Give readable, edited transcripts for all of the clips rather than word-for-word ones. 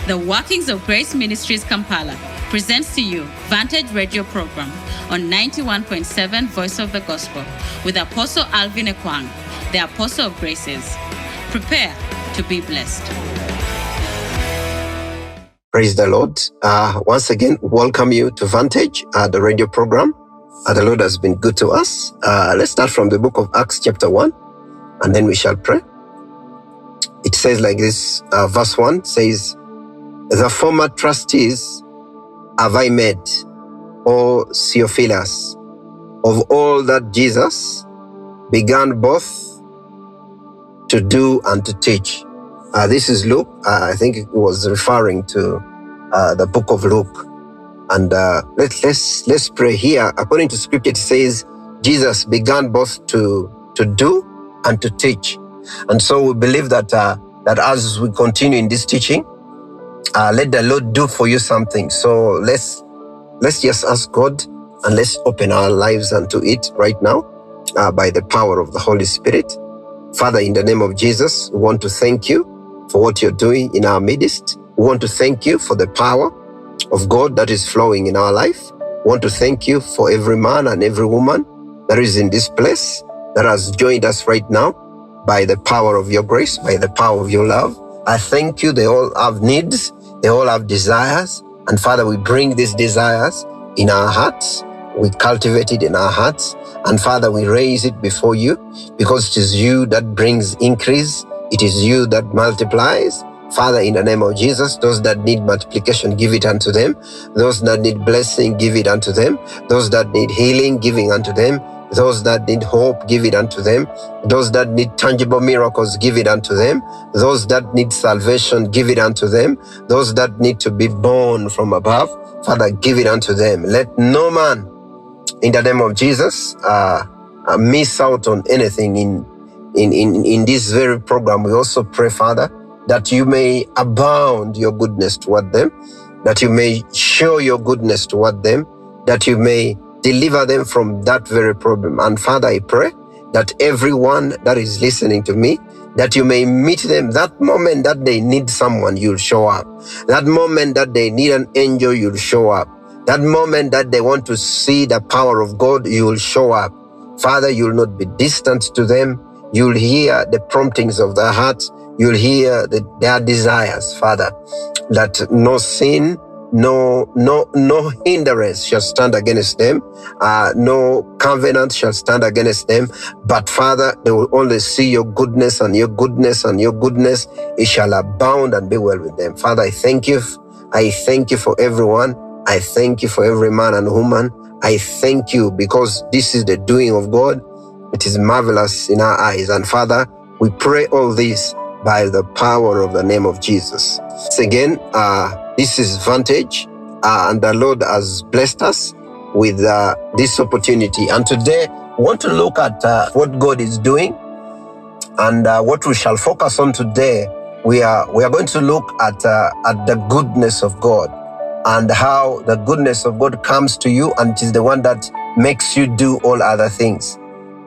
The Workings of Grace Ministries Kampala presents to you Vantage Radio Program on 91.7 Voice of the Gospel with Apostle Alvin Ekwang, the Apostle of Graces. Prepare to be blessed. Praise the Lord. Once again, welcome you to Vantage, the radio program. The Lord has been good to us. Let's start from the book of Acts chapter 1, and then we shall pray. It says like this, verse 1 says, "The former trustees have I made, O Theophilus, of all that Jesus began both to do and to teach." This is Luke. I think it was referring to the book of Luke. And let's pray here. According to scripture, it says Jesus began both to do and to teach. And so we believe that that as we continue in this teaching, let the Lord do for you something. So let's just ask God and let's open our lives unto it right now by the power of the Holy Spirit. Father, in the name of Jesus, we want to thank you for what you're doing in our midst. We want to thank you for the power of God that is flowing in our life. We want to thank you for every man and every woman that is in this place, that has joined us right now by the power of your grace, by the power of your love. I thank you. They all have needs. They all have desires. And Father, we bring these desires in our hearts. We cultivate it in our hearts. And Father, we raise it before you because it is you that brings increase. It is you that multiplies. Father, in the name of Jesus, those that need multiplication, give it unto them. Those that need blessing, give it unto them. Those that need healing, giving unto them. Those that need hope, give it unto them. Those that need tangible miracles, give it unto them. Those that need salvation, give it unto them. Those that need to be born from above, Father, give it unto them. Let no man, in the name of Jesus, miss out on anything in this very program. We also pray, Father, that you may abound your goodness toward them, that you may show your goodness toward them, that you may deliver them from that very problem. And Father, I pray that everyone that is listening to me, that you may meet them that moment that they need someone, you'll show up. That moment that they need an angel, you'll show up. That moment that they want to see the power of God, you'll show up. Father, you'll not be distant to them. You'll hear the promptings of their hearts. You'll hear their desires, Father, that no sin, no hindrance shall stand against them. No covenant shall stand against them. But Father, they will only see your goodness and your goodness and your goodness. It shall abound and be well with them. Father, I thank you. I thank you for everyone. I thank you for every man and woman. I thank you because this is the doing of God. It is marvelous in our eyes. And Father, we pray all this by the power of the name of Jesus. Once again, this is Vantage, and the Lord has blessed us with this opportunity. And today, we want to look at what God is doing, and what we shall focus on today. We are going to look at the goodness of God and how the goodness of God comes to you, and it is the one that makes you do all other things.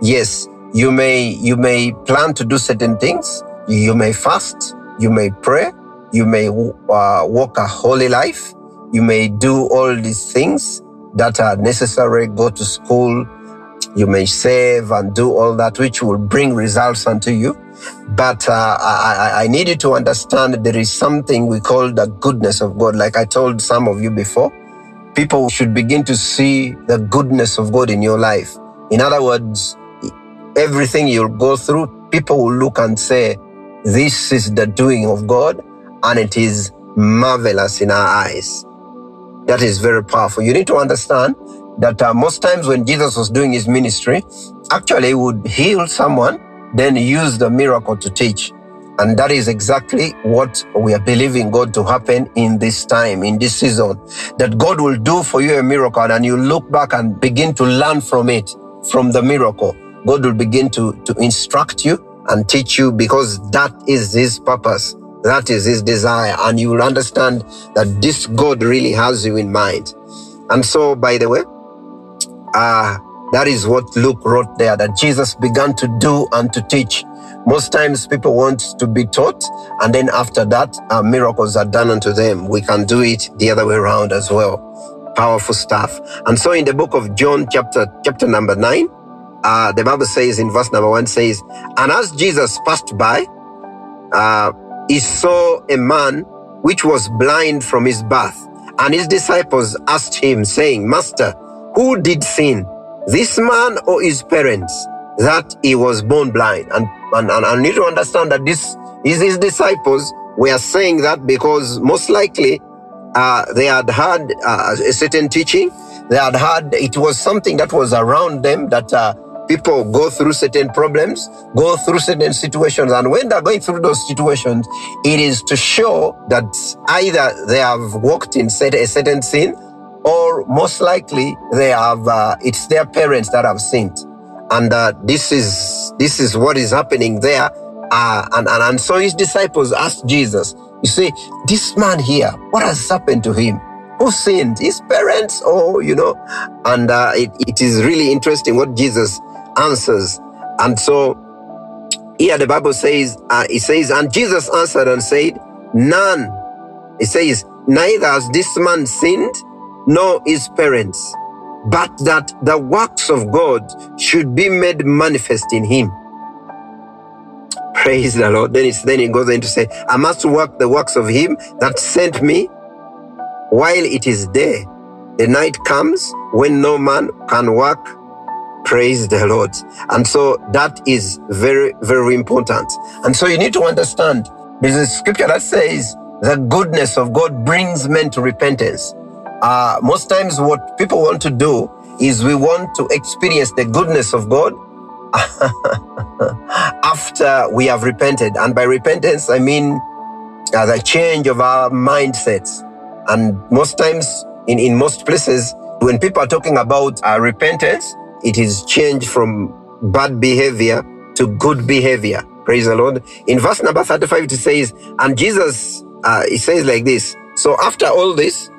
Yes, you may plan to do certain things. You may fast, you may pray, you may walk a holy life, you may do all these things that are necessary, go to school, you may save and do all that which will bring results unto you. But I need you to understand that there is something we call the goodness of God. Like I told some of you before, people should begin to see the goodness of God in your life. In other words, everything you'll go through, people will look and say, this is the doing of God, and it is marvelous in our eyes. That is very powerful. You need to understand that most times when Jesus was doing his ministry, actually he would heal someone, then use the miracle to teach. And that is exactly what we are believing God to happen in this time, in this season. That God will do for you a miracle, and you look back and begin to learn from it, from the miracle. God will begin to instruct you and teach you, because that is his purpose. That is his desire. And you will understand that this God really has you in mind. And so, by the way, that is what Luke wrote there, that Jesus began to do and to teach. Most times people want to be taught, and then after that, miracles are done unto them. We can do it the other way around as well. Powerful stuff. And so in the book of John, chapter number 9, the Bible says in verse number 1 says, and as Jesus passed by, he saw a man which was blind from his birth. And his disciples asked him, saying, Master, who did sin, this man or his parents, that he was born blind? And I need to understand that this is his disciples were saying that because most likely they had heard a certain teaching. They had heard it was something that was around them, that people go through certain problems, go through certain situations. And when they're going through those situations, it is to show that either they have walked in a certain sin, or most likely they have, it's their parents that have sinned. And this is what is happening there. And so his disciples asked Jesus, you see, this man here, what has happened to him? Who sinned? His parents, or, and it is really interesting what Jesus answers. And so here the Bible says, it says, and Jesus answered and said, none. It says, neither has this man sinned, nor his parents, but that the works of God should be made manifest in him. Praise the Lord. Then it goes on to say, I must work the works of him that sent me while it is day. The night comes when no man can work. Praise the Lord. And so that is very, very important. And so you need to understand, there's a scripture that says the goodness of God brings men to repentance. Most times what people want to do is we want to experience the goodness of God after we have repented. And by repentance, I mean the change of our mindsets. And most times, in most places, when people are talking about repentance, it is changed from bad behavior to good behavior. Praise the Lord. In verse number 35, it says, and Jesus, it says like this. So after all this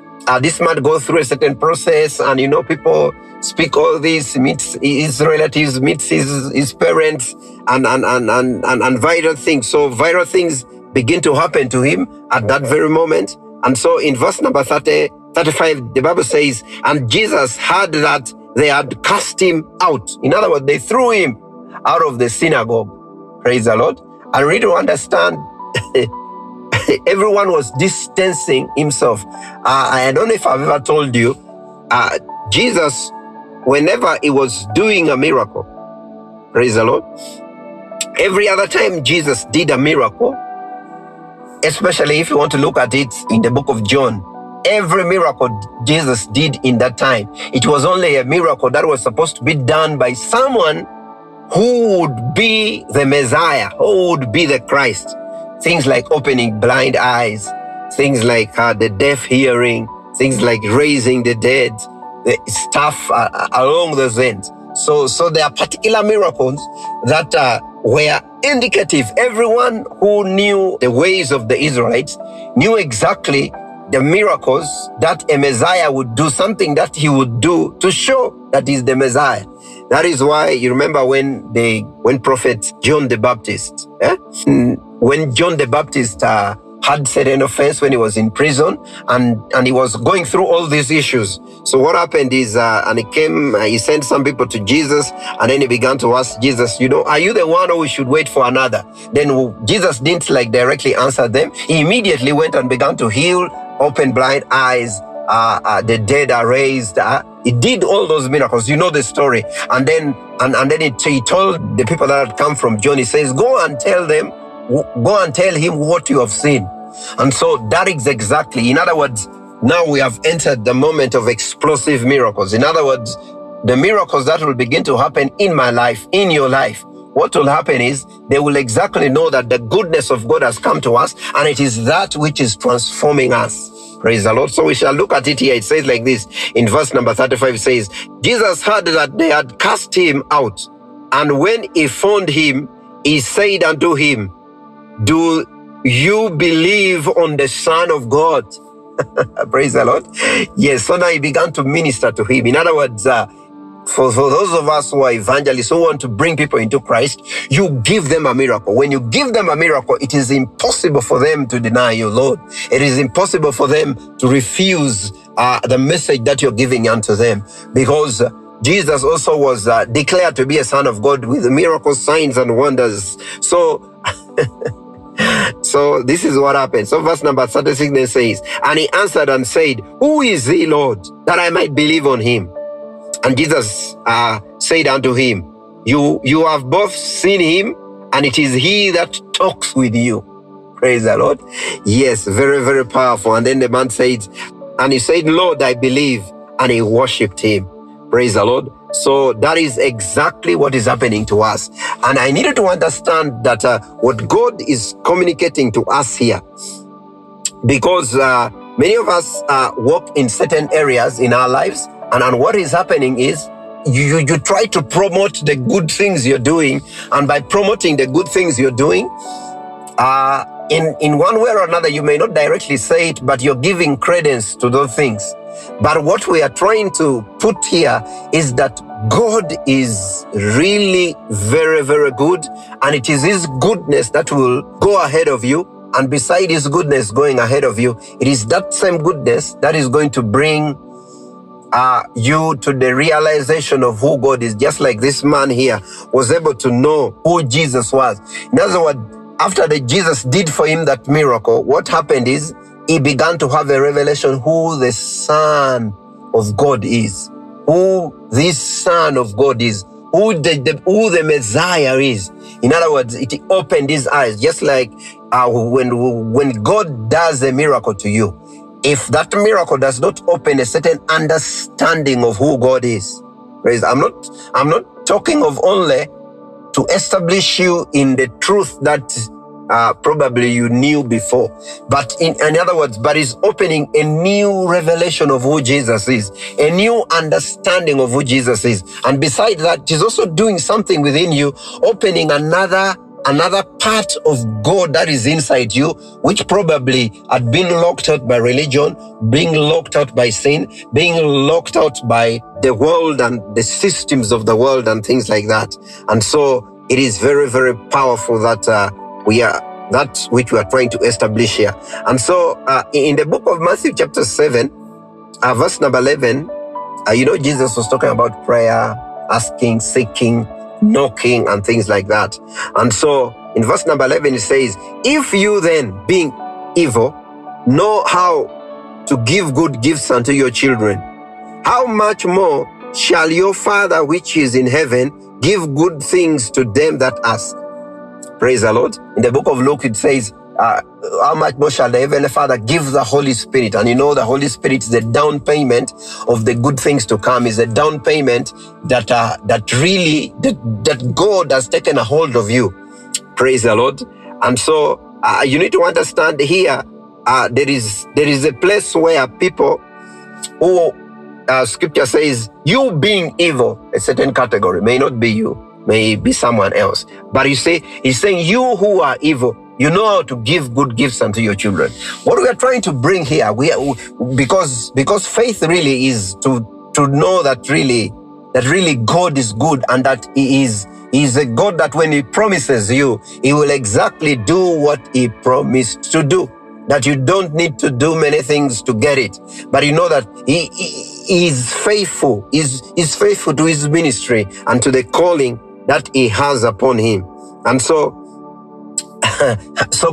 man goes through a certain process, and people speak all this, meets his relatives, meets his parents, and viral things. So viral things begin to happen to him at that very moment. And so in verse number 35, the Bible says, and Jesus heard that they had cast him out. In other words, they threw him out of the synagogue. Praise the Lord. And we need to understand, everyone was distancing himself. I don't know if I've ever told you, Jesus, whenever he was doing a miracle, praise the Lord, every other time Jesus did a miracle, especially if you want to look at it in the book of John, every miracle Jesus did in that time, it was only a miracle that was supposed to be done by someone who would be the Messiah, who would be the Christ. Things like opening blind eyes, things like the deaf hearing, things like raising the dead, the stuff along those ends. So there are particular miracles that were indicative. Everyone who knew the ways of the Israelites knew exactly the miracles that a Messiah would do, something that he would do to show that he's the Messiah. That is why you remember when Prophet John the Baptist, when John the Baptist had certain offense when he was in prison, and he was going through all these issues. So what happened is, and he sent some people to Jesus, and then he began to ask Jesus, are you the one, or we should wait for another? Then Jesus didn't directly answer them. He immediately went and began to heal, open blind eyes, the dead are raised. He did all those miracles. You know the story. And then he told the people that had come from John, he says, go and tell him what you have seen. And so that is exactly, in other words, now we have entered the moment of explosive miracles. In other words, the miracles that will begin to happen in my life, in your life, what will happen is they will exactly know that the goodness of God has come to us, and it is that which is transforming us. Praise the Lord. So we shall look at it here. It says like this in verse number 35, it says, Jesus heard that they had cast him out, and when he found him, he said unto him, do you believe on the Son of God? Praise the Lord. Yes, so now he began to minister to him. In other words, For those of us who are evangelists who want to bring people into Christ, you give them a miracle. When you give them a miracle, it is impossible for them to deny you, Lord. It is impossible for them to refuse the message that you're giving unto them, because Jesus also was declared to be a son of God with miracles, signs, and wonders. So this is what happened. So verse number 36 then says, and he answered and said, who is he, Lord, that I might believe on him? And Jesus said unto him, you have both seen him, and it is he that talks with you. Praise the Lord. Yes, very, very powerful. And then the man said, and he said, Lord, I believe. And he worshipped him. Praise the Lord. So that is exactly what is happening to us. And I needed to understand that what God is communicating to us here, because many of us walk in certain areas in our lives, and what is happening is you try to promote the good things you're doing, and by promoting the good things you're doing, in one way or another, you may not directly say it, but you're giving credence to those things. But what we are trying to put here is that God is really very, very good, and it is his goodness that will go ahead of you. And beside his goodness going ahead of you, it is that same goodness that is going to bring you to the realization of who God is. Just like this man here was able to know who Jesus was. In other words, after Jesus did for him that miracle, what happened is he began to have a revelation who the Son of God is, who this Son of God is, who the Messiah is. In other words, it opened his eyes, just like when God does a miracle to you. If that miracle does not open a certain understanding of who God is, praise, I'm not talking of only to establish you in the truth that probably you knew before, but in other words, but is opening a new revelation of who Jesus is, a new understanding of who Jesus is. And beside that, he's also doing something within you, opening another part of God that is inside you, which probably had been locked out by religion, being locked out by sin, being locked out by the world and the systems of the world and things like that. And so it is very, very powerful that that which we are trying to establish here. And so in the book of Matthew chapter 7, verse number 11, Jesus was talking about prayer, asking, seeking, knocking, and things like that. And so in verse number 11 it says, if you then, being evil, know how to give good gifts unto your children, how much more shall your Father which is in heaven give good things to them that ask? Praise the Lord. In the book of Luke it says, how much more shall the Heavenly Father give the Holy Spirit? And the Holy Spirit is the down payment of the good things to come, is a down payment that God has taken a hold of you. Praise the Lord. And so you need to understand here, there is a place where people who scripture says, you being evil, a certain category, may not be you, may be someone else. But he's saying you who are evil, you know how to give good gifts unto your children. What we are trying to bring here, because faith really is to know that really God is good, and that He is a God that when He promises you, He will exactly do what He promised to do. That you don't need to do many things to get it, but you know that He is faithful. Is faithful to His ministry and to the calling that He has upon Him. And so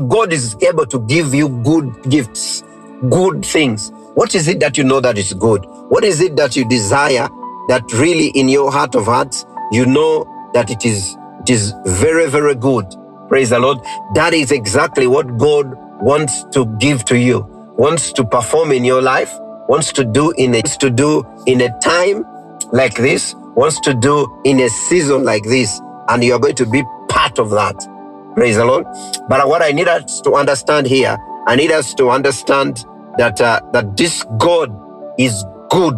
God is able to give you good gifts, good things. What is it that you know that is good? What is it that you desire that really in your heart of hearts, you know that it is very, very good? Praise the Lord. That is exactly what God wants to give to you, wants to perform in your life, wants to do in a time like this, wants to do in a season like this, and you are going to be part of that. Praise the Lord. But what I need us to understand here, I need us to understand that this God is good.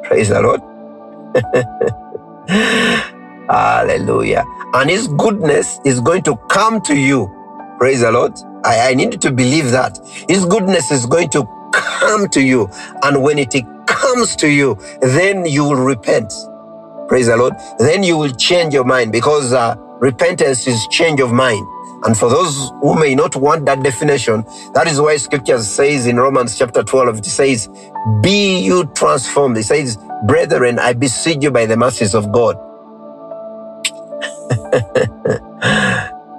Praise the Lord. Hallelujah. And His goodness is going to come to you. Praise the Lord. I need to believe that His goodness is going to come to you. And when it comes to you, then you will repent. Praise the Lord. Then you will change your mind, because repentance is change of mind. And for those who may not want that definition, that is why scripture says in Romans chapter 12, it says, be you transformed. It says, brethren, I beseech you by the mercies of God.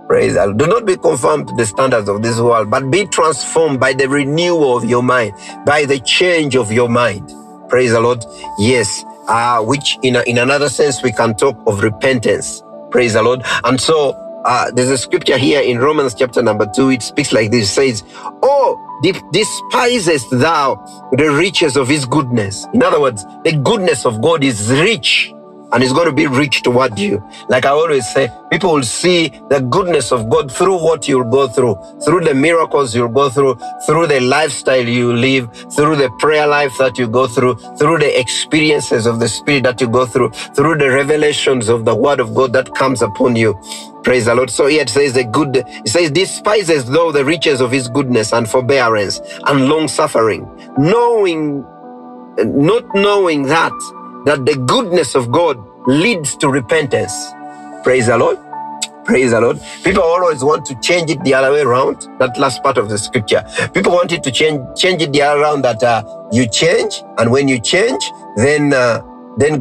Praise the Lord. Do not be conformed to the standards of this world, but be transformed by the renewal of your mind, by the change of your mind. Praise the Lord. Yes. Which in another sense, we can talk of repentance. Praise the Lord. And so, there's a scripture here in Romans chapter number 2. It speaks like this. It says, oh, despisest thou the riches of his goodness. In other words, the goodness of God is rich, and it's going to be rich toward you. Like I always say, people will see the goodness of God through what you'll go through the miracles you'll go through the lifestyle you live, through the prayer life that you go through the experiences of the Spirit that you go through the revelations of the Word of God that comes upon you. Praise the Lord. So here it says despises though the riches of his goodness and forbearance and long suffering, not knowing that the goodness of God leads to repentance. Praise the Lord. Praise the Lord. People always want to change it the other way around. That last part of the scripture. People want it to change it the other way around, that you change, and when you change, then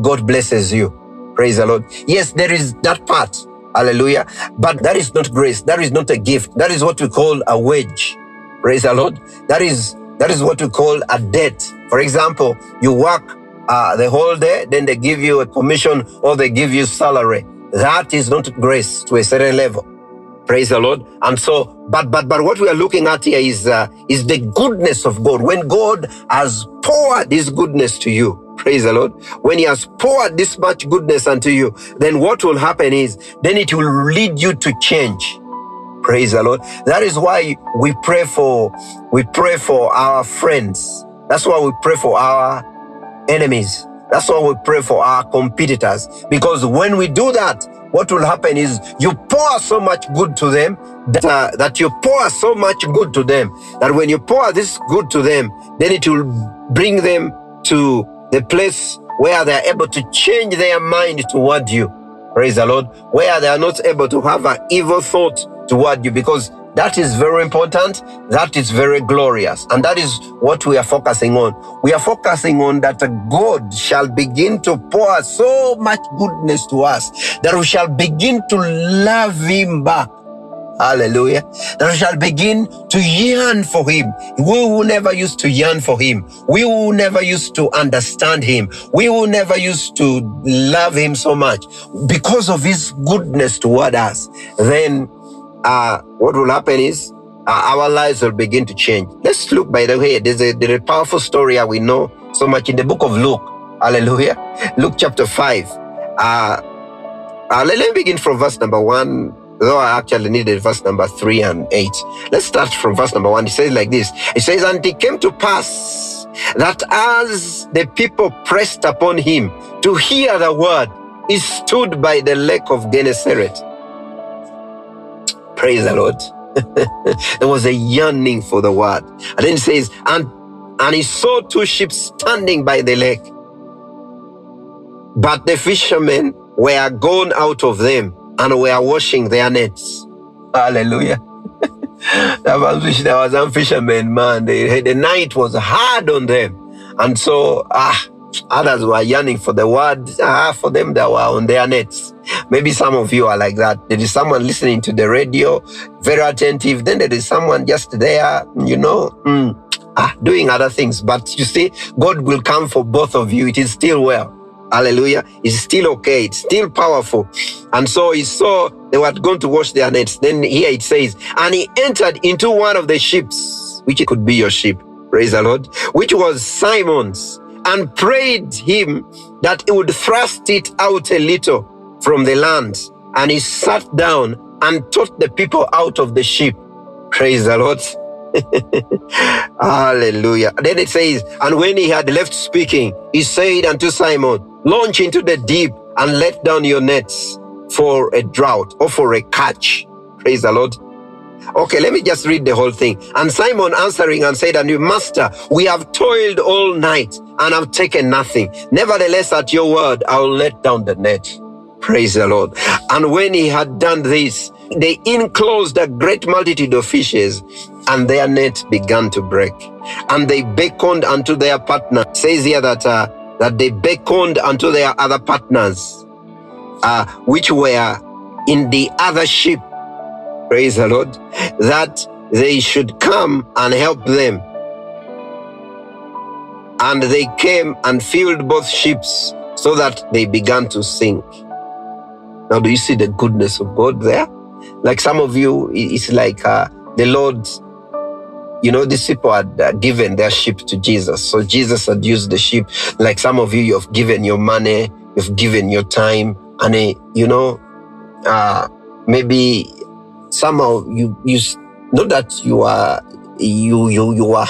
God blesses you. Praise the Lord. Yes, there is that part. Hallelujah. But that is not grace. That is not a gift. That is what we call a wage. Praise the Lord. That is what we call a debt. For example, you work the whole day, then they give you a commission or they give you salary. That is not grace to a certain level. Praise the Lord. And so, but what we are looking at here is the goodness of God. When God has poured his goodness to you, praise the Lord. When he has poured this much goodness unto you, then what will happen is, then it will lead you to change. Praise the Lord. That is why we pray for our friends. That's why we pray for our enemies. That's why we pray for our competitors. Because when we do that, what will happen is you pour so much good to them that you pour so much good to them that when you pour this good to them, then it will bring them to the place where they are able to change their mind toward you. Praise the Lord. Where they are not able to have an evil thought toward you, because that is very important. That is very glorious. And that is what we are focusing on. We are focusing on that God shall begin to pour so much goodness to us that we shall begin to love him back. Hallelujah. That we shall begin to yearn for him. We will never used to yearn for him. We will never used to understand him. We will never used to love him so much because of his goodness toward us. Then what will happen is our lives will begin to change. Let's look, by the way, there's a powerful story we know so much in the book of Luke. Hallelujah. Luke chapter 5. Let me begin from verse number 1, though I actually needed verse number 3 and 8. Let's start from verse number 1. It says like this. It says, and it came to pass that as the people pressed upon him to hear the word, he stood by the lake of Gennesaret. Praise the Lord. There was a yearning for the word. And then it says, and he saw 2 ships standing by the lake. But the fishermen were gone out of them and were washing their nets. Hallelujah. There was some fishermen, man. The night was hard on them. And so, others were yearning for the word. For them, they were on their nets. Maybe some of you are like that. There is someone listening to the radio, very attentive. Then there is someone just there, doing other things. But you see, God will come for both of you. It is still well. Hallelujah. It's still okay. It's still powerful. And so he saw they were going to wash their nets. Then here it says, and he entered into one of the ships, which could be your ship. Praise the Lord. Which was Simon's, and prayed him that he would thrust it out a little from the land. And he sat down and taught the people out of the ship. Praise the Lord. Hallelujah. Then it says, and when he had left speaking, he said unto Simon, launch into the deep and let down your nets for a drought or for a catch. Praise the Lord. Okay, let me just read the whole thing. And Simon answering and said unto him, Master, we have toiled all night and have taken nothing. Nevertheless, at your word, I will let down the net. Praise the Lord. And when he had done this, they enclosed a great multitude of fishes, and their net began to break. And they beckoned unto their partner. It says here that they beckoned unto their other partners, which were in the other ship. Praise the Lord. That they should come and help them. And they came and filled both ships, so that they began to sink. Now, do you see the goodness of God there? Like some of you, it's like the Lord, these people had given their ship to Jesus. So Jesus had used the ship. Like some of you, you've given your money, you've given your time, and maybe somehow you not that you are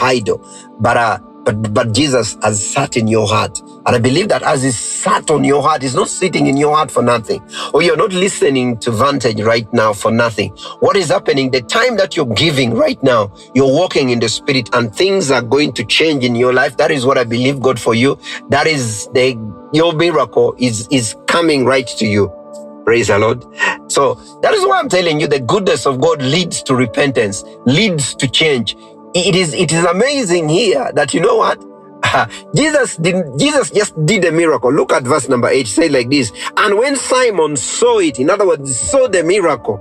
idle, but Jesus has sat in your heart. And I believe that as he sat on your heart, he's not sitting in your heart for nothing. Or you're not listening to Vantage right now for nothing. What is happening? The time that you're giving right now, you're walking in the Spirit, and things are going to change in your life. That is what I believe God for you. That is your miracle is coming right to you. Praise the Lord. So that is why I'm telling you, the goodness of God leads to repentance, leads to change. It is amazing here that Jesus just did a miracle. Look at verse number 8. Say like this: and when Simon saw it, in other words, saw the miracle,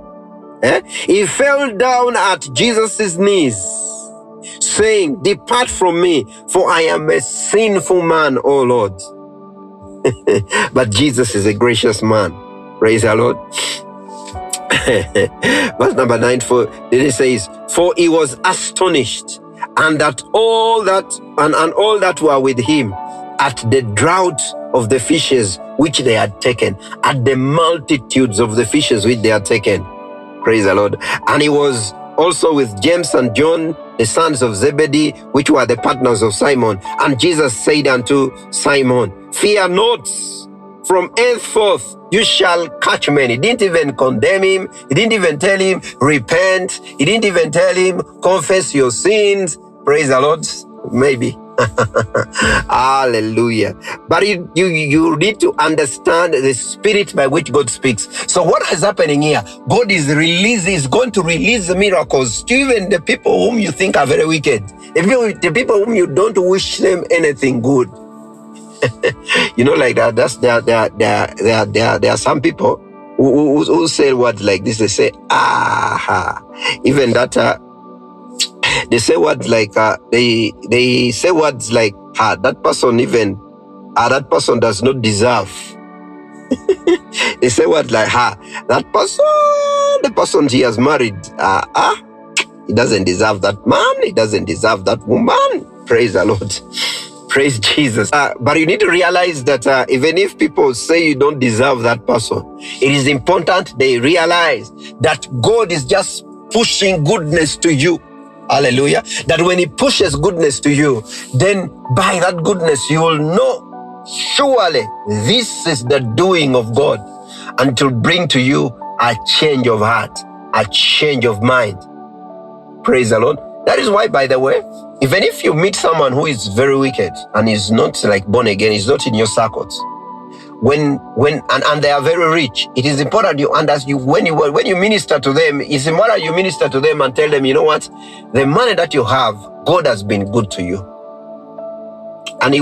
he fell down at Jesus' knees, saying, "Depart from me, for I am a sinful man, O Lord." But Jesus is a gracious man. Praise the Lord. Verse number 9, it says, "For he was astonished, and that all that were with him, at the draught of the fishes which they had taken, at the multitudes of the fishes which they had taken." Praise the Lord. "And he was also with James and John, the sons of Zebedee, which were the partners of Simon. And Jesus said unto Simon, Fear not, from henceforth you shall catch men." He didn't even condemn him. He didn't even tell him, repent. He didn't even tell him, confess your sins. Praise the Lord. Maybe. Hallelujah. But you need to understand the spirit by which God speaks. So what is happening here? God is going to release the miracles to even the people whom you think are very wicked. The people whom you don't wish them anything good. Like that. There are some people who say words like this. They say, even that. They say words like they say words like that person does not deserve. They say words like the person he has married, he doesn't deserve that man, he doesn't deserve that woman. Praise the Lord. Praise Jesus. But you need to realize that even if people say you don't deserve that person, it is important they realize that God is just pushing goodness to you. Hallelujah. That when he pushes goodness to you, then by that goodness you will know surely this is the doing of God, and to bring to you a change of heart, a change of mind. Praise the Lord. That is why, by the way, even if you meet someone who is very wicked and is not like born again, is not in your circles, when they are very rich, it is important you understand. When you minister to them, it's important you minister to them and tell them, you know what, the money that you have, God has been good to you, and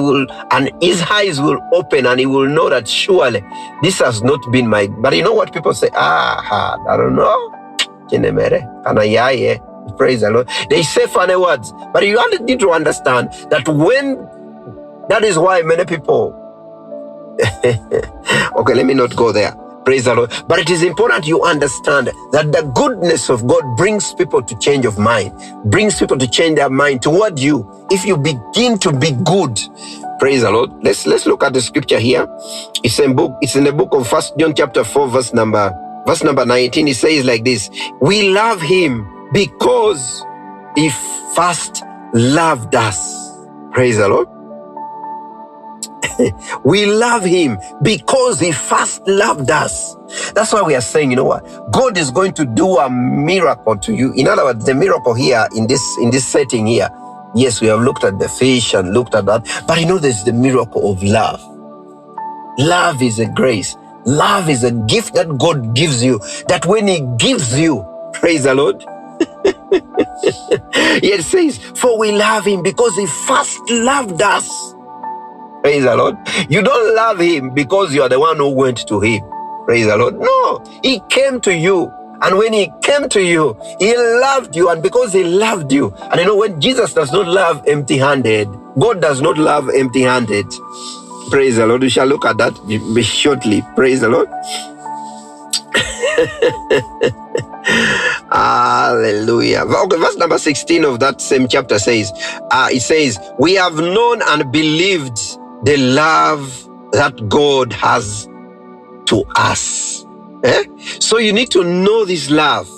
his eyes will open, and he will know that surely this has not been my. But you know what people say? I don't know. Praise the Lord. They say funny words, but you need to understand that that is why many people. Okay, let me not go there. Praise the Lord. But it is important you understand that the goodness of God brings people to change of mind, brings people to change their mind toward you. If you begin to be good, praise the Lord. Let's look at the scripture here. It's in the book of 1 John chapter 4, verse number 19. It says like this: "We love him because he first loved us." Praise the Lord. We love him because he first loved us. That's why we are saying, you know what? God is going to do a miracle to you. In other words, the miracle here in this setting here, Yes, we have looked at the fish and looked at that, but there's the miracle of love. Love is a grace. Love is a gift that God gives you, that when He gives you, praise the Lord, it says, for we love Him because He first loved us. Praise the Lord. You don't love Him because you are the one who went to Him. Praise the Lord. No, He came to you. And when He came to you, He loved you. And because He loved you, and when Jesus does not love empty-handed, God does not love empty-handed. Praise the Lord. We shall look at that shortly. Praise the Lord. Hallelujah. Okay, verse number 16 of that same chapter says, it says, we have known and believed the love that God has to us. So you need to know this love.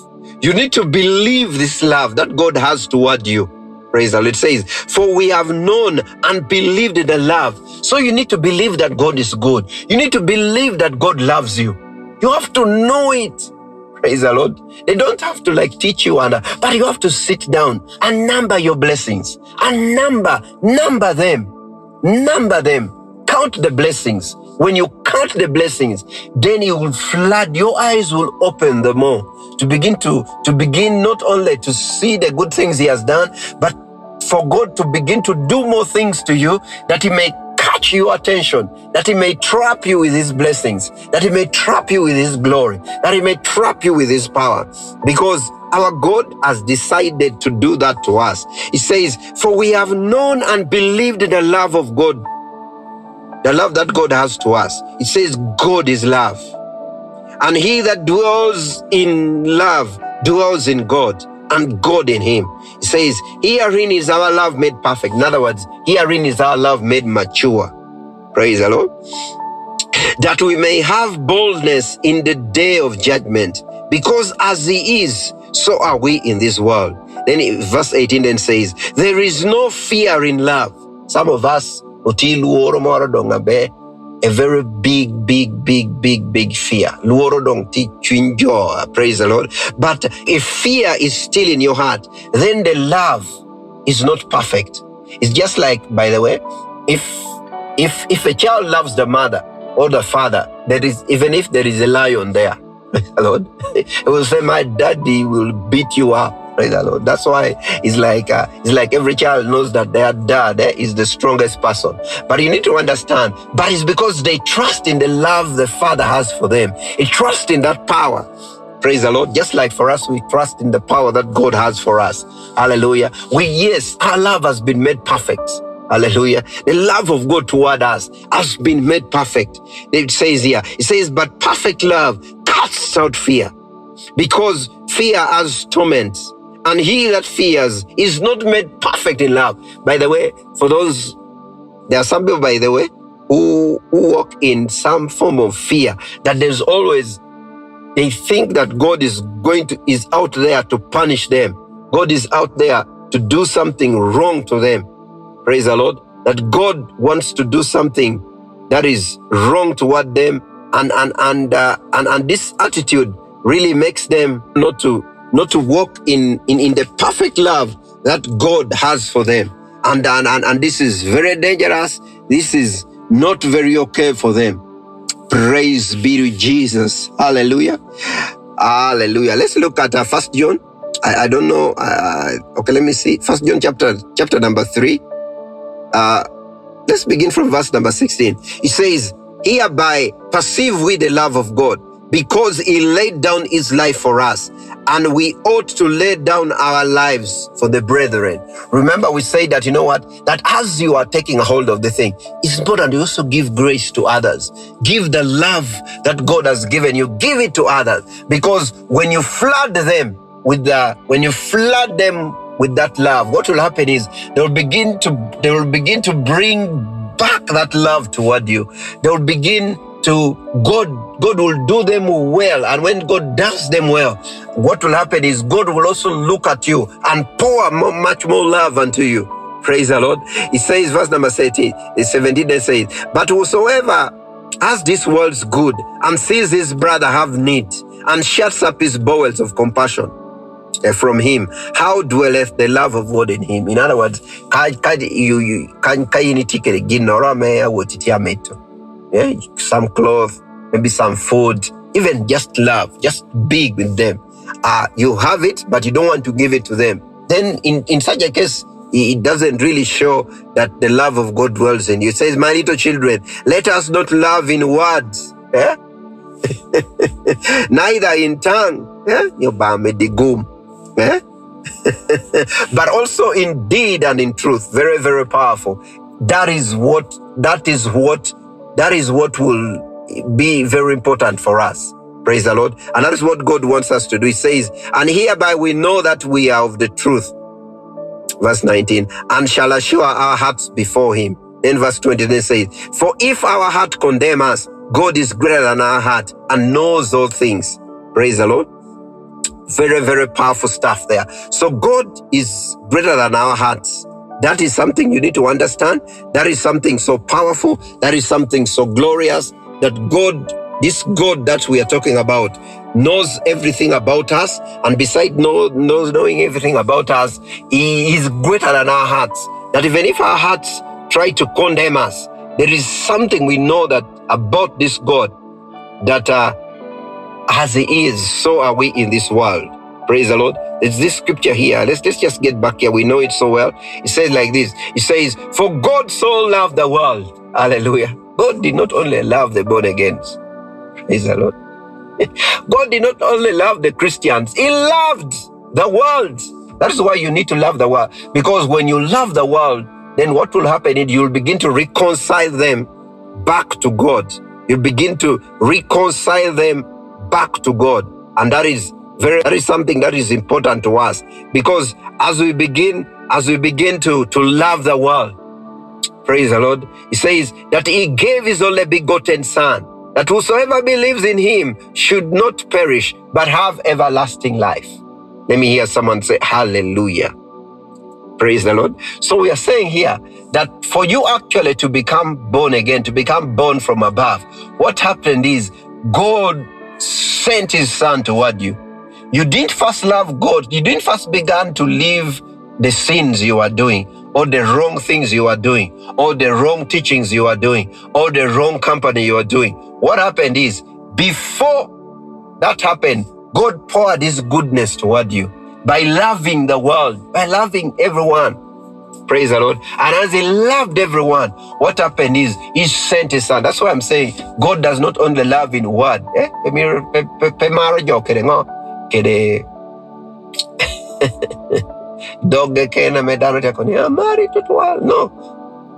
You need to believe this love that God has toward you. Praise the Lord. It says, for we have known and believed the love. So you need to believe that God is good. You need to believe that God loves you. You have to know it. Praise the Lord. They don't have to teach you, but you have to sit down and number your blessings. And number them. Number them. Count the blessings. When you count the blessings, then you will flood. Your eyes will open the more to begin not only to see the good things He has done, but for God to begin to do more things to you, that He may catch your attention, that He may trap you with His blessings, that He may trap you with His glory, that He may trap you with His power, because our God has decided to do that to us. He says, for we have known and believed the love of God, the love that God has to us. It says God is love. And he that dwells in love dwells in God, and God in him. It says, herein is our love made perfect. In other words, herein is our love made mature. Praise the Lord. That we may have boldness in the day of judgment, because as He is, so are we in this world. Then verse 18 then says, there is no fear in love. Some of us, a very big fear. Praise the Lord. But if fear is still in your heart, then the love is not perfect. It's just like, by the way, if a child loves the mother or the father, even if there is a lion there, praise the Lord, it will say, my daddy will beat you up. Praise the Lord. That's why it's like every child knows that their dad is the strongest person. But you need to understand, but it's because they trust in the love the Father has for them. They trust in that power. Praise the Lord. Just like for us, we trust in the power that God has for us. Hallelujah. Our love has been made perfect. Hallelujah. The love of God toward us has been made perfect. It says here, but perfect love casts out fear, because fear has torment. And he that fears is not made perfect in love. By the way, there are some people, by the way, who walk in some form of fear, that they think that God is out there to punish them. God is out there to do something wrong to them. Praise the Lord. That God wants to do something that is wrong toward them. And this attitude really makes them not to walk in the perfect love that God has for them. And this is very dangerous. This is not very okay for them. Praise be to Jesus. Hallelujah. Hallelujah. Let's look at 1 John. I don't know. Okay, let me see. 1 John chapter number 3. Let's begin from verse number 16. It says, hereby perceive we the love of God, because He laid down His life for us, and we ought to lay down our lives for the brethren. Remember, we say that, that as you are taking a hold of the thing, it's important to also give grace to others. Give the love that God has given you. Give it to others, because when you flood them with that love, what will happen is they will begin to bring back that love toward you. They will begin to, God will do them well. And when God does them well, what will happen is God will also look at you and pour much more love unto you. Praise the Lord. It says, verse number 17, it says, but whosoever has this world's good and sees his brother have need and shuts up his bowels of compassion, from him. How dwelleth the love of God in him? In other words, some clothes, maybe some food, even just love, just be with them. You have it, but you don't want to give it to them. Then in such a case, it doesn't really show that the love of God dwells in you. It says, my little children, let us not love in words, neither in tongue, but also in deed and in truth. Very, very powerful. That is what will be very important for us. Praise the Lord. And that is what God wants us to do. He says, and hereby we know that we are of the truth. Verse 19, and shall assure our hearts before him. Then verse 20, then says, for if our heart condemn us, God is greater than our heart and knows all things. Praise the Lord. Very, very powerful stuff there. So God is greater than our hearts. That is something you need to understand. That is something so powerful. That is something so glorious that God, this God that we are talking about, knows everything about us. And besides knowing everything about us, he is greater than our hearts. That even if our hearts try to condemn us, there is something we know that about this God, that as he is, so are we in this world. Praise the Lord. There's this scripture here. Let's just get back here. We know it so well. It says like this. It says, for God so loved the world. Hallelujah. God did not only love the born again. Praise the Lord. God did not only love the Christians. He loved the world. That is why you need to love the world. Because when you love the world, then what will happen is you'll begin to reconcile them back to God. You begin to reconcile them back to God. And that is something that is important to us. Because as we begin to love the world, praise the Lord, he says that he gave his only begotten son, that whosoever believes in him should not perish, but have everlasting life. Let me hear someone say hallelujah. Praise the Lord. So we are saying here that for you actually to become born again, to become born from above, what happened is God sent his son toward you. You didn't first love God. You didn't first begin to leave the sins you are doing, or the wrong things you are doing, or the wrong teachings you are doing, or the wrong company you are doing. What happened is, before that happened, God poured his goodness toward you by loving the world, by loving everyone. Praise the Lord. And as he loved everyone, what happened is he sent his son. That's why I'm saying God does not only love in word. No,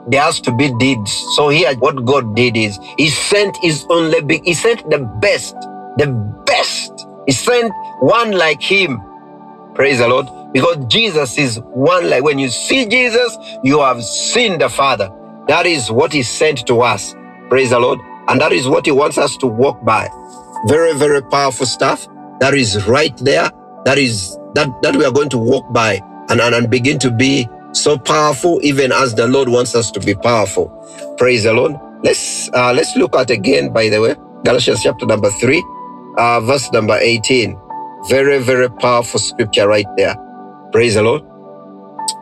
there has to be deeds. So here what God did is he sent his only he sent the best. He sent one like him. Praise the Lord. Because Jesus is one like, when you see Jesus, you have seen the Father. That is what he sent to us. Praise the Lord. And that is what he wants us to walk by. Very, very powerful stuff. That is right there. That we are going to walk by and begin to be so powerful, even as the Lord wants us to be powerful. Praise the Lord. Let's look at again, by the way, Galatians chapter number 3, verse number 18. Very, very powerful scripture right there. Praise the Lord.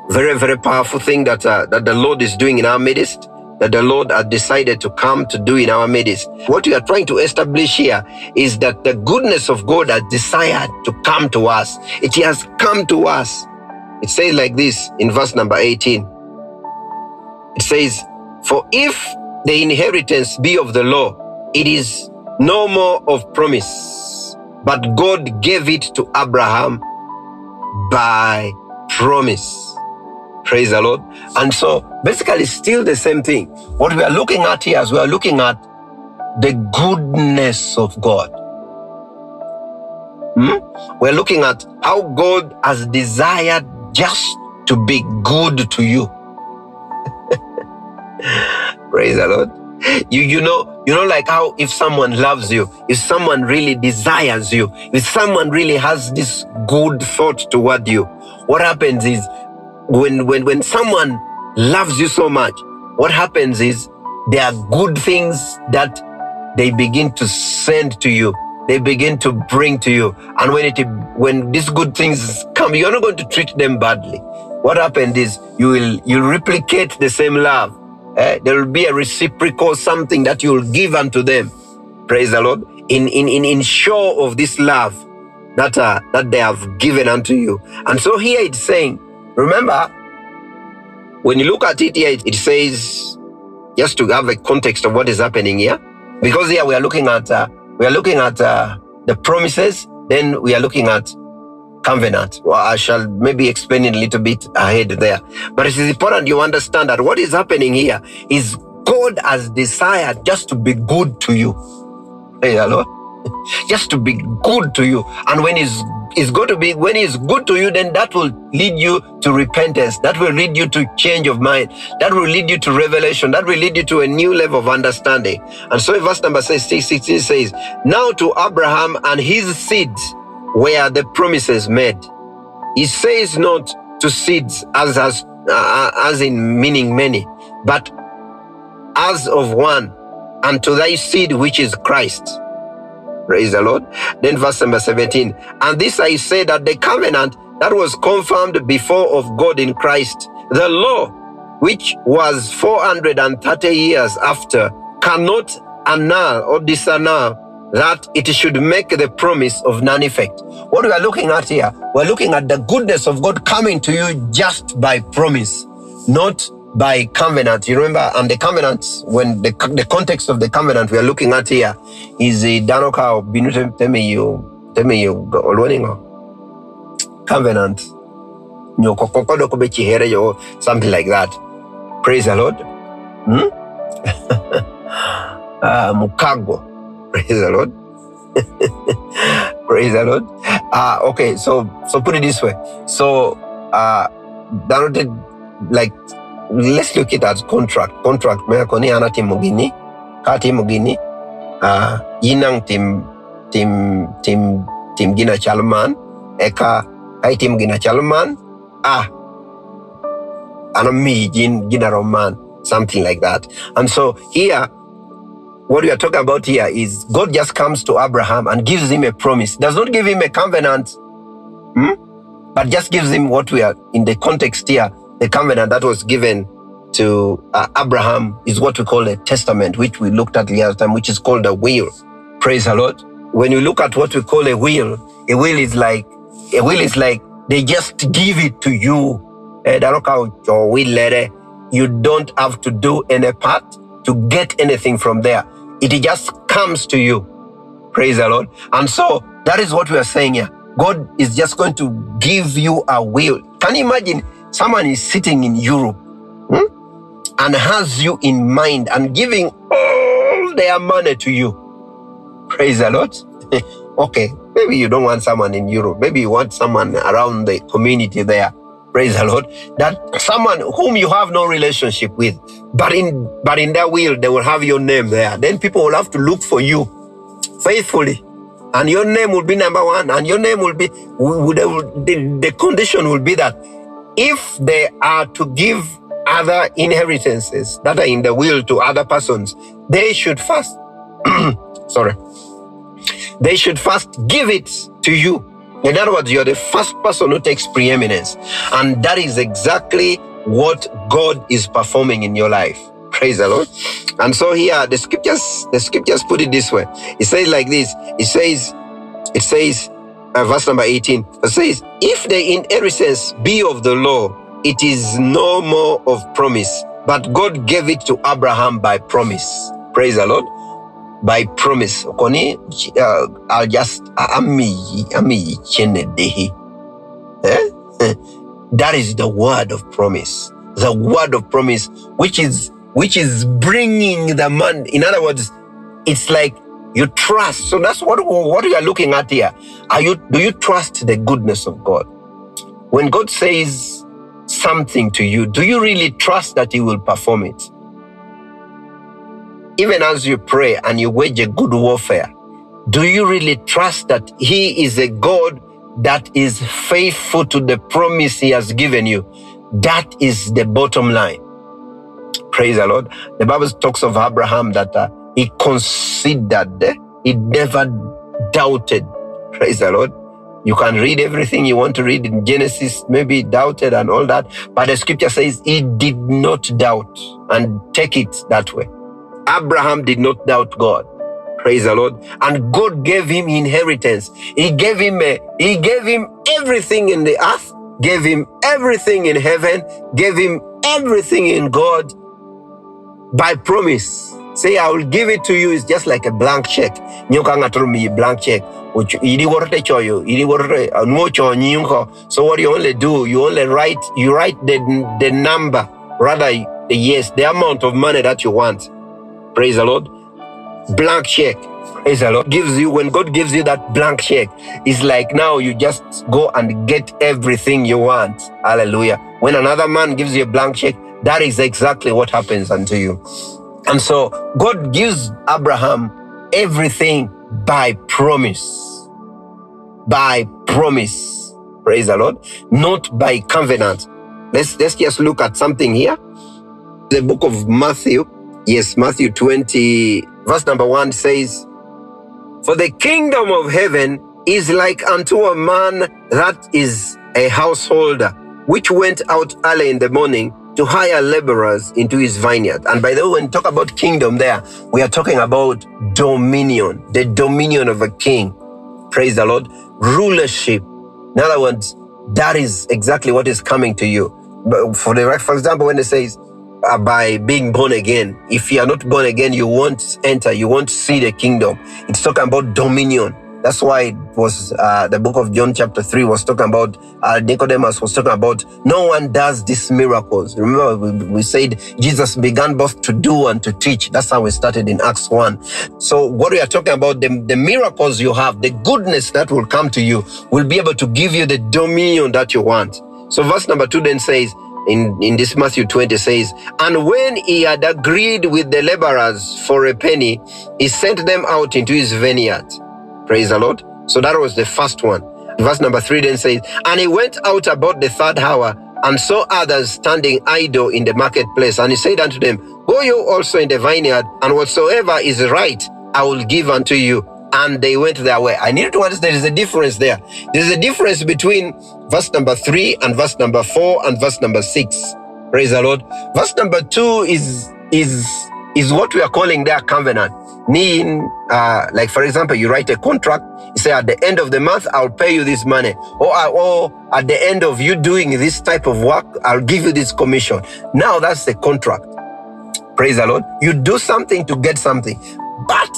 Very, very powerful thing that the Lord is doing in our midst, that the Lord has decided to come to do in our midst. What we are trying to establish here is that the goodness of God has desired to come to us. It has come to us. It says like this in verse number 18. It says, for if the inheritance be of the law, it is no more of promise, but God gave it to Abraham by promise. Praise the Lord. And so basically still the same thing. What we are looking at here is we are looking at the goodness of God. We're looking at how God has desired just to be good to you. Praise the Lord. You know like how if someone loves you, if someone really desires you, if someone really has this good thought toward you, what happens is when someone loves you so much, what happens is there are good things that they begin to send to you. they begin to bring to you. And when these good things come, you're not going to treat them badly. What happened is you replicate the same love. There will be a reciprocal something that you will give unto them. Praise the Lord. In show of this love that they have given unto you. And so here it's saying, remember, when you look at it here, it says, just to have a context of what is happening here, because here we are looking at the promises, then we are looking at covenant. Well, I shall maybe explain it a little bit ahead there. But it is important you understand that what is happening here is God has desired just to be good to you. Hey, hello? Just to be good to you. And when he's good to you, then that will lead you to repentance. That will lead you to change of mind. That will lead you to revelation. That will lead you to a new level of understanding. And so in verse number 16 says, now to Abraham and his seeds were the promises made. He says not to seeds as in meaning many, but as of one, and to thy seed which is Christ. Praise the Lord. Then verse number 17. And this I say that the covenant that was confirmed before of God in Christ, the law, which was 430 years after, cannot annul or disannul that it should make the promise of none effect. What we are looking at here, we're looking at the goodness of God coming to you just by promise, not by covenant. You remember, and the covenant, when the context of the covenant we are looking at here is a danoka binute teme you covenant something like that. Praise the Lord. Mukago. Praise the Lord. Praise the Lord. Okay, so put it this way. So like, let's look at it as contract. Mea koni ana tim mugini, ka tim mugini, yinang tim gina chalman, eka kai tim gina chalman, anami gina roman, something like that. And so here, what we are talking about here is God just comes to Abraham and gives him a promise. Does not give him a covenant, but just gives him what we are in the context here. The covenant that was given to Abraham is what we call a testament, which we looked at the other time, which is called a will. Praise the Lord. When you look at what we call a will is like they just give it to you. You don't have to do any part to get anything from there. It just comes to you. Praise the Lord. And so that is what we are saying here. God is just going to give you a will. Can you imagine someone is sitting in Europe and has you in mind and giving all their money to you? Praise the Lord. Okay, maybe you don't want someone in Europe. Maybe you want someone around the community there. Praise the Lord. That someone whom you have no relationship with, but in their will, they will have your name there. Then people will have to look for you faithfully. And your name will be number one. And your name will be, the condition will be that if they are to give other inheritances that are in the will to other persons, they should first, they should first give it to you. In other words, you're the first person who takes preeminence. And that is exactly what God is performing in your life. Praise the Lord. And so here, the scriptures put it this way. It says like this. It says, verse number 18, it says, if the inheritance be of the law, it is no more of promise, but God gave it to Abraham by promise. Praise the Lord. By promise. I'll just, that is the word of promise. The word of promise, which is bringing the man. In other words, it's like you trust. So that's what we are looking at here. Do you trust the goodness of God? When God says something to you, do you really trust that He will perform it? Even as you pray and you wage a good warfare, do you really trust that He is a God that is faithful to the promise He has given you? That is the bottom line. Praise the Lord. The Bible talks of Abraham that he considered, he never doubted. Praise the Lord. You can read everything you want to read in Genesis, maybe doubted and all that, but the scripture says he did not doubt, and take it that way. Abraham did not doubt God. Praise the Lord. And God gave him inheritance. He gave him everything in the earth, gave him everything in heaven, gave him everything in God by promise. Say, I will give it to you. It's just like a blank check. Blank check. So what you only do, you write the number, rather the yes, the amount of money that you want. Praise the Lord. Blank check. Praise the Lord. When God gives you that blank check, it's like now you just go and get everything you want. Hallelujah. When another man gives you a blank check, that is exactly what happens unto you. And so God gives Abraham everything by promise. By promise. Praise the Lord. Not by covenant. Let's just look at something here. The book of Matthew. Yes, Matthew 20, verse number 1 says, for the kingdom of heaven is like unto a man that is a householder, which went out early in the morning to hire laborers into his vineyard. And by the way, when we talk about kingdom there, we are talking about dominion, the dominion of a king. Praise the Lord. Rulership. In other words, that is exactly what is coming to you. But for example, when it says, by being born again, if you are not born again, you won't enter, you won't see the kingdom. It's talking about dominion. That's why it was the book of John chapter 3 was talking about, Nicodemus was talking about, no one does these miracles. Remember, we said Jesus began both to do and to teach. That's how we started in Acts 1. So what we are talking about, the miracles you have, the goodness that will come to you, will be able to give you the dominion that you want. So verse number 2 then says, in this Matthew 20 says, and when he had agreed with the laborers for a penny, he sent them out into his vineyard. Praise the Lord. So that was the first one. Verse number 3 then says, and he went out about the third hour and saw others standing idle in the marketplace. And he said unto them, go you also in the vineyard, and whatsoever is right, I will give unto you. And they went their way. I need to understand there is a difference there. There's a difference between verse number 3 and verse number 4 and verse number 6. Praise the Lord. Verse number 2 is what we are calling their covenant. Meaning, like for example, you write a contract, you say at the end of the month, I'll pay you this money. Or at the end of you doing this type of work, I'll give you this commission. Now that's the contract. Praise the Lord. You do something to get something. But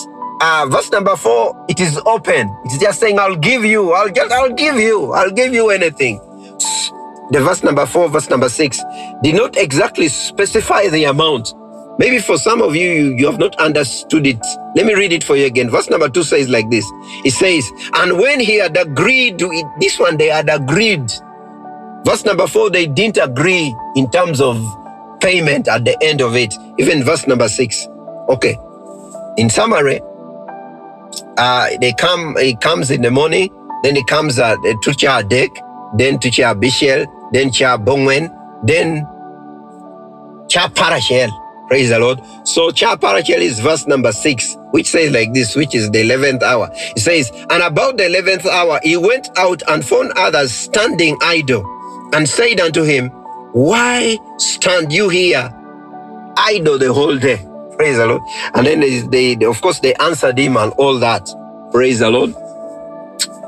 verse number 4, it is open. It's just saying, I'll give you anything. The verse number 4, verse number 6 did not exactly specify the amount. Maybe for some of you have not understood it. Let me read it for you again. Verse number 2 says like this. It says, and when he had agreed to it, this one they had agreed. Verse number 4, they didn't agree in terms of payment at the end of it. Even verse number 6. Okay. In summary, he comes in the morning, then he comes to Cha Dek, then to Cha Bishel, then Cha Bongwen, then Cha Parashel. Praise the Lord. So Cha Parashel is verse number 6, which says like this, which is the 11th hour. It says, and about the 11th hour, he went out and found others standing idle, and said unto him, why stand you here idle the whole day? Praise the Lord. And then they of course, they answered him and all that. Praise the Lord.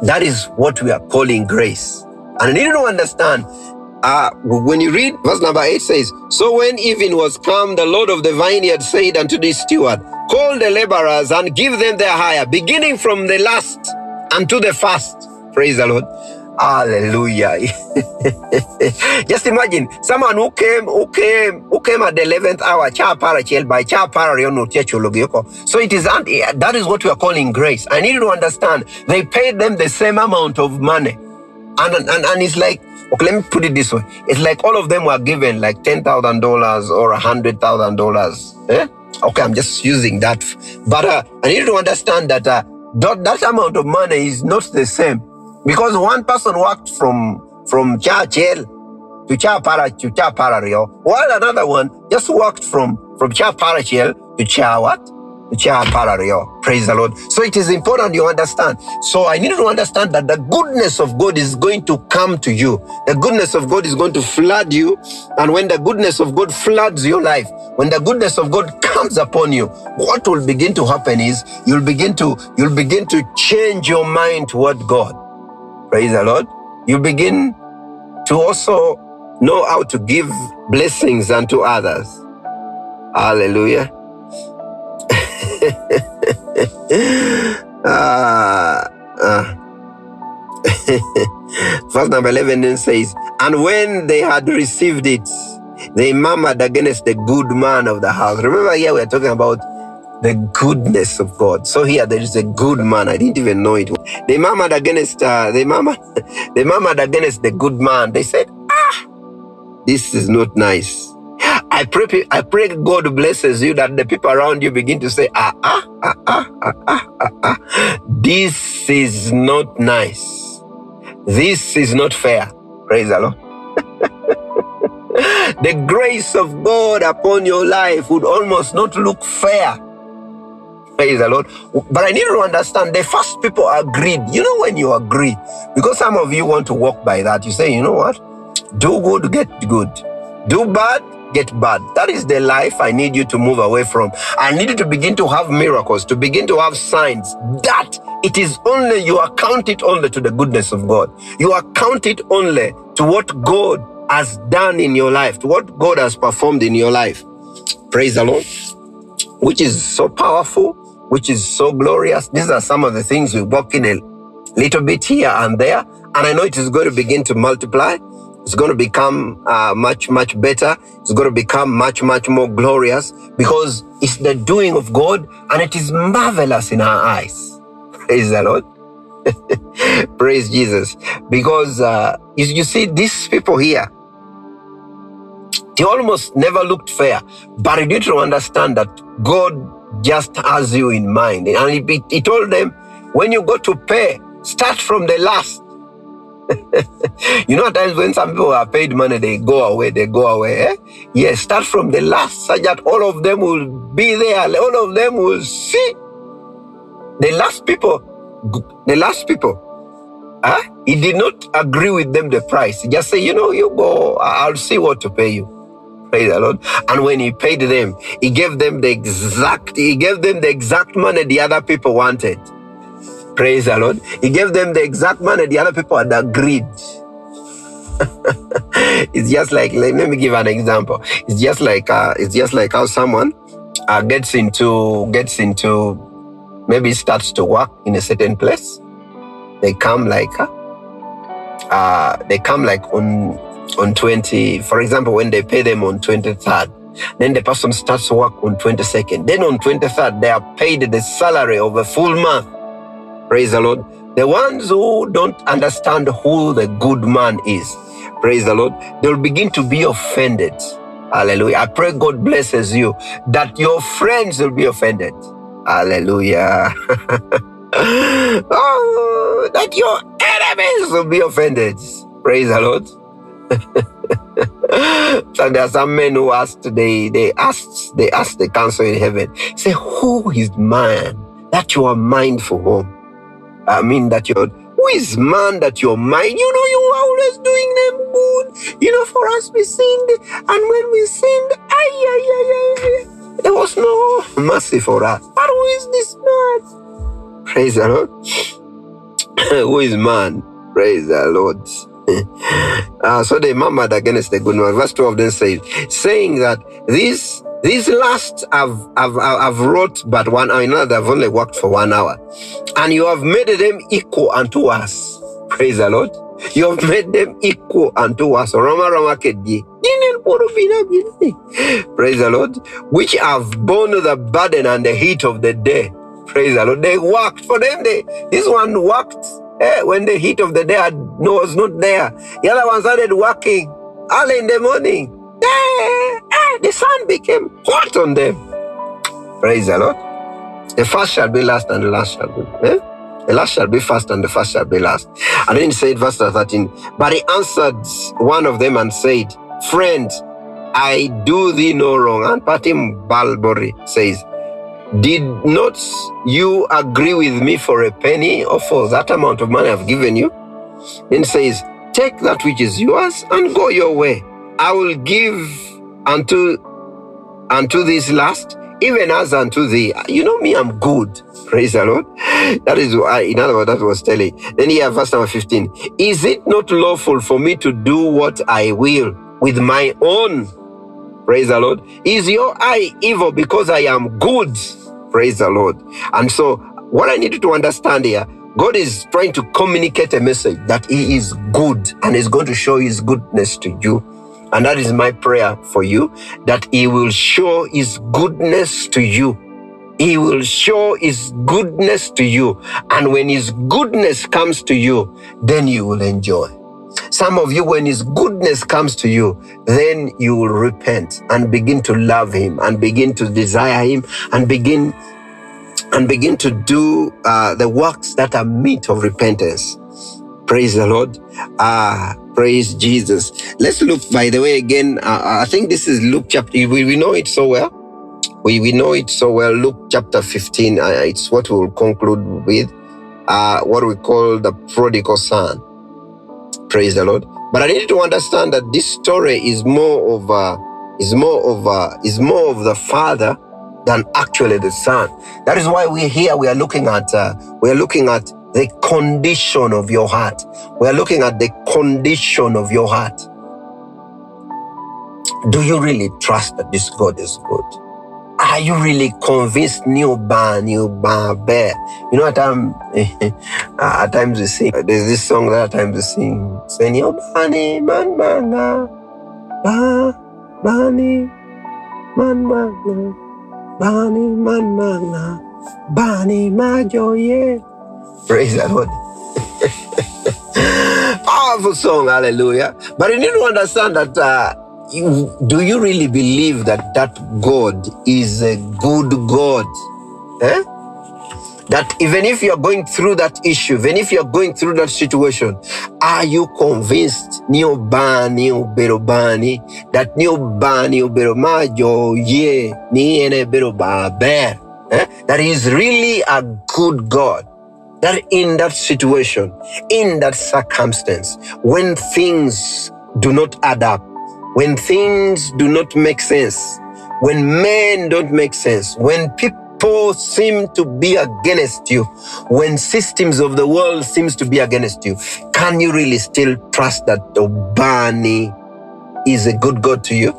That is what we are calling grace. And you need to understand, when you read verse number 8 says, so when evening was come, the Lord of the vineyard said unto the steward, call the laborers and give them their hire, beginning from the last unto the first. Praise the Lord. Hallelujah. Just imagine someone who came at the 11th hour. So it is, that is what we are calling grace. I need you to understand, they paid them the same amount of money. And it's like, okay, let me put it this way. It's like all of them were given like $10,000 or $100,000. Okay, I'm just using that. But I need you to understand that that amount of money is not the same. Because one person worked from Chachel to Cha Parario, while another one just worked from Cha Parachel to Cha what? Praise the Lord. So it is important you understand. So I need to understand that the goodness of God is going to come to you. The goodness of God is going to flood you. And when the goodness of God floods your life, when the goodness of God comes upon you, what will begin to happen is you'll begin to change your mind toward God. Praise the Lord. You begin to also know how to give blessings unto others. Hallelujah. Verse number 11 then says, and when they had received it, they murmured against the good man of the house. Remember, here we are talking about the goodness of God. So here there is a good man. I didn't even know it. They murmured against they murmured against the good man. They said, this is not nice. I pray God blesses you, that the people around you begin to say, this is not nice. This is not fair. Praise the Lord. The grace of God upon your life would almost not look fair. Praise the Lord. But I need to understand, the first people agreed. You know, when you agree, because some of you want to walk by that, you say, you know what? Do good, get good. Do bad, get bad. That is the life I need you to move away from. I need you to begin to have miracles, to begin to have signs that it is only, you account it only to the goodness of God. You account it only to what God has done in your life, to what God has performed in your life. Praise the Lord. Which is so powerful, which is so glorious. These are some of the things we walk in a little bit here and there. And I know it is going to begin to multiply. It's going to become much, much better. It's going to become much, much more glorious, because it's the doing of God and it is marvelous in our eyes. Praise the Lord. Praise Jesus. Because you see, these people here, they almost never looked fair. But you need to understand that God just has you in mind. And he told them, when you go to pay, start from the last. You know, at times when some people are paid money, they go away. Eh? Yes, start from the last, so that all of them will be there. All of them will see. The last people. He did not agree with them the price. He just say, you know, you go, I'll see what to pay you. Praise the Lord. And when he paid them, he gave them the exact money the other people wanted. Praise the Lord. He gave them the exact money the other people had agreed. It's just like, let me give an example. It's just like how someone gets into maybe starts to work in a certain place. They come like on 20, for example, when they pay them on 23rd, then the person starts to work on 22nd. Then on 23rd, they are paid the salary of a full month. Praise the Lord. The ones who don't understand who the good man is, praise the Lord, they'll begin to be offended. Hallelujah. I pray God blesses you, that your friends will be offended. Hallelujah. Oh, that your enemies will be offended. Praise the Lord. So there are some men who asked, they asked the council in heaven, say, who is man that you are mindful of? I mean, who is man that you're mind? You know, you are always doing them good. You know, for us we sinned, and when we sinned, there was no mercy for us. But who is this man? Praise the Lord. Who is man? Praise the Lord. So they murmured against the good man. Verse 12 then says, saying that these last have wrought but 1 hour, another have only worked for 1 hour. And you have made them equal unto us. Praise the Lord. You have made them equal unto us. Praise the Lord. Which have borne the burden and the heat of the day. Praise the Lord. They worked for them. This one worked when the heat of the day was not there. The other one started working early in the morning. The sun became hot on them. Praise the Lord. The first shall be last and the last shall be. The last shall be first and the first shall be last. And then he said, verse 13, but he answered one of them and said, friend, I do thee no wrong. And Patim Balbori says, Did not you agree with me for a penny or for that amount of money I've given you? Then says, take that which is yours and go your way. I will give unto this last, even as unto thee. You know me, I'm good. Praise the Lord. That is why, in other words, that was telling. Then here, verse number 15. Is it not lawful for me to do what I will with my own? Praise the Lord. Is your eye evil because I am good? Praise the Lord. And so, what I need you to understand here, God is trying to communicate a message that He is good and is going to show His goodness to you. And that is my prayer for you, that He will show His goodness to you. He will show His goodness to you. And when His goodness comes to you, then you will enjoy. Some of you, when His goodness comes to you, then you will repent and begin to love Him and begin to desire Him and begin to do the works that are meet of repentance. Praise the Lord. Praise Jesus. Let's look, by the way, again. I think this is Luke chapter. We know it so well. We know it so well. Luke chapter 15. It's what we will conclude with. What we call the prodigal son. Praise the Lord. But I need to understand that this story is more of the father than actually the son. That is why we are looking at the condition of your heart. We are looking at the condition of your heart. Do you really trust that this God is good? Are you really convinced? New bear? You know, at times we sing. There's this song that at times we sing. Say, New bani man manga, bani man manga, bani man manga, bani majoye. Praise the Lord. Powerful song, hallelujah. But you need to understand that do you really believe that God is a good God? That even if you're going through that issue, even if you're going through that situation, are you convinced that that He is really a good God? That in that situation, in that circumstance, when things do not add up, when things do not make sense, when men don't make sense, when people seem to be against you, when systems of the world seems to be against you, can you really still trust that Obani is a good God to you?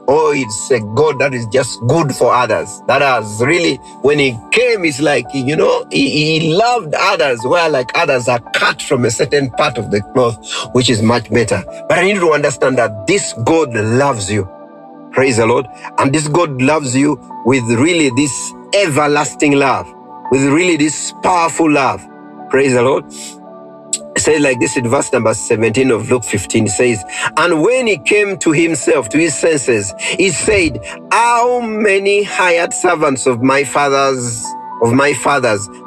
Or it's a God that is just good for others? That has really, when He came, it's like, you know, he loved others, where like others are cut from a certain part of the cloth, which is much better. But I need to understand that this God loves you. Praise the Lord. And this God loves you with really this everlasting love, with really this powerful love. Praise the Lord. It says like this in verse number 17 of Luke 15. It says, and when he came to himself, to his senses, he said, how many hired servants of my father's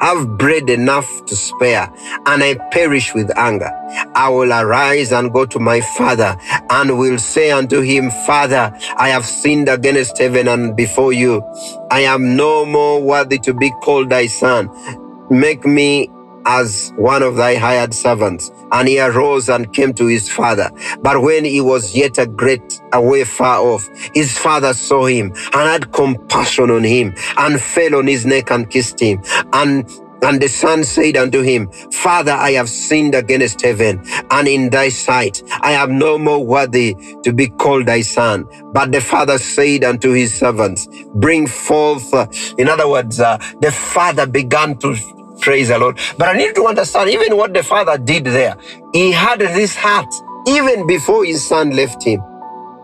have bread enough to spare, and I perish with anger. I will arise and go to my father, and will say unto him, Father, I have sinned against heaven and before you. I am no more worthy to be called thy son. Make me as one of thy hired servants. And he arose and came to his father. But when he was yet a great way far off, his father saw him and had compassion on him, and fell on his neck and kissed him. And the son said unto him, Father, I have sinned against heaven and in thy sight. I am no more worthy to be called thy son. But the father said unto his servants, bring forth. In other words, the father began to praise the Lord. But I need to understand even what the father did there. He had this heart even before his son left him.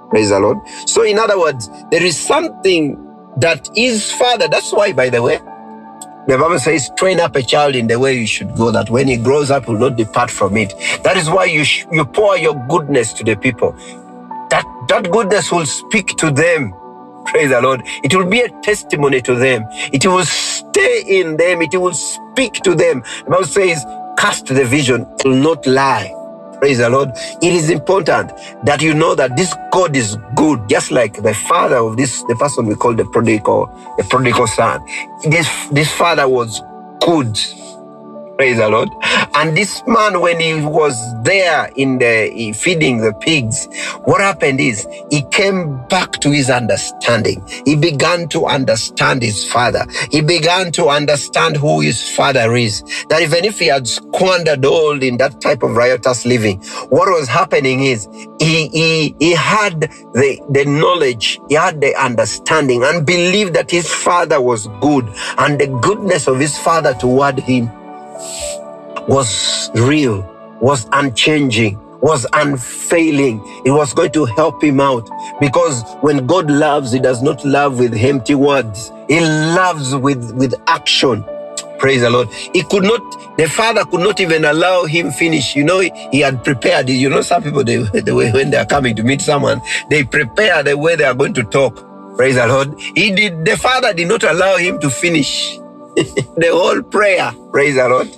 Praise the Lord. So in other words, there is something that his father, that's why, by the way, the Bible says, train up a child in the way you should go, that when he grows up, will not depart from it. That is why you pour your goodness to the people. That goodness will speak to them. Praise the Lord. It will be a testimony to them. It will stay in them. It will speak to them. The Bible says, cast the vision, it will not lie. Praise the Lord. It is important that you know that this God is good, just like the father of the person we call the prodigal son. This father was good. Praise the Lord. And this man, when he was there feeding the pigs, what happened is he came back to his understanding. He began to understand his father. He began to understand who his father is. That even if he had squandered all in that type of riotous living, what was happening is he had the knowledge, he had the understanding, and believed that his father was good, and the goodness of his father toward him was real, was unchanging, was unfailing. It was going to help him out, because when God loves, he does not love with empty words. He loves with action. Praise the Lord. The father could not even allow him finish. He had prepared. Some people, the way when they are coming to meet someone, they prepare the way they are going to talk. Praise the Lord. The father did not allow him to finish the whole prayer. Praise the Lord.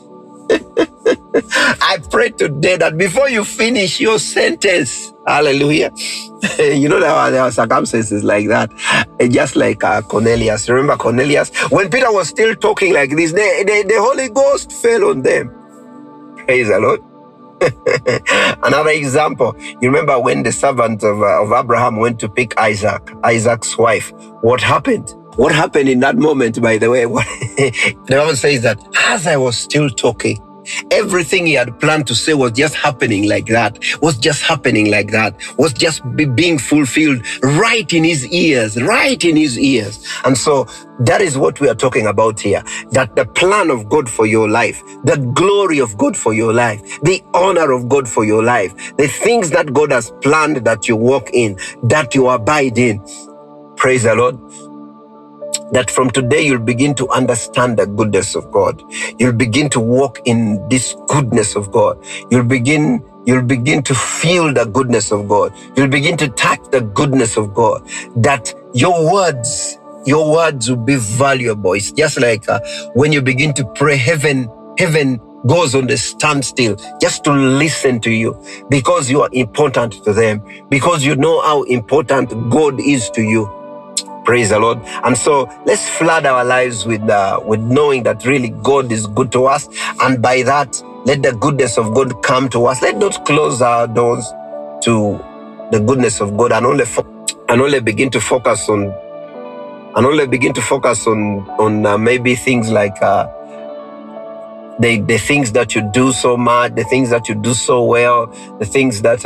I pray today that before you finish your sentence, hallelujah, there are circumstances like that, just like Cornelius. Remember Cornelius? When Peter was still talking like this, the Holy Ghost fell on them. Praise the Lord. Another example, you remember when the servant of Abraham went to pick Isaac's wife. What happened? What happened in that moment, by the way? The Bible says that as I was still talking, everything he had planned to say was just happening like that, was just being fulfilled right in his ears. And so that is what we are talking about here, that the plan of God for your life, the glory of God for your life, the honor of God for your life, the things that God has planned that you walk in, that you abide in. Praise the Lord. That from today you'll begin to understand the goodness of God. You'll begin to walk in this goodness of God. You'll begin to feel the goodness of God. You'll begin to touch the goodness of God. That your words will be valuable. It's just like when you begin to pray, heaven goes on the standstill just to listen to you, because you are important to them, because you know how important God is to you. Praise the Lord. And so let's flood our lives with knowing that really God is good to us. And by that, let the goodness of God come to us. Let not close our doors to the goodness of God and only begin to focus on maybe things like the things that you do so much, the things that you do so well, the things that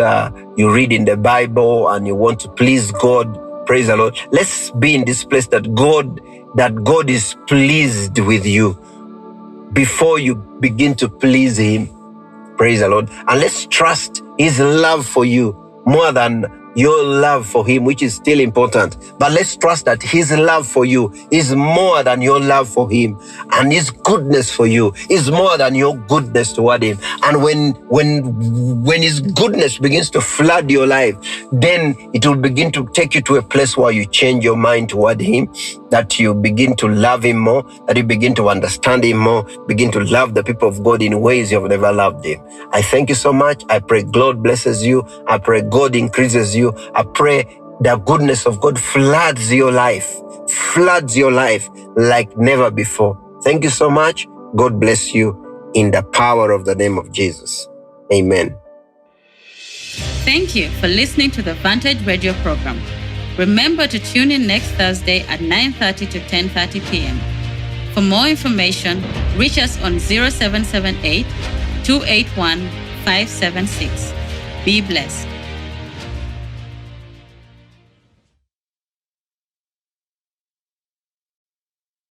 you read in the Bible and you want to please God. Praise the Lord. Let's be in this place that God is pleased with you before you begin to please Him. Praise the Lord. And let's trust His love for you more than your love for Him, which is still important. But let's trust that His love for you is more than your love for Him, and His goodness for you is more than your goodness toward Him. And when His goodness begins to flood your life, then it will begin to take you to a place where you change your mind toward Him, that you begin to love Him more, that you begin to understand Him more, begin to love the people of God in ways you've never loved Him. I thank you so much. I pray God blesses you. I pray God increases you. I pray the goodness of God floods your life like never before. Thank you so much. God bless you in the power of the name of Jesus. Amen. Thank you for listening to the Vantage Radio program. Remember to tune in next Thursday at 9:30 to 10:30 p.m. For more information, reach us on 0778 281 576. Be blessed.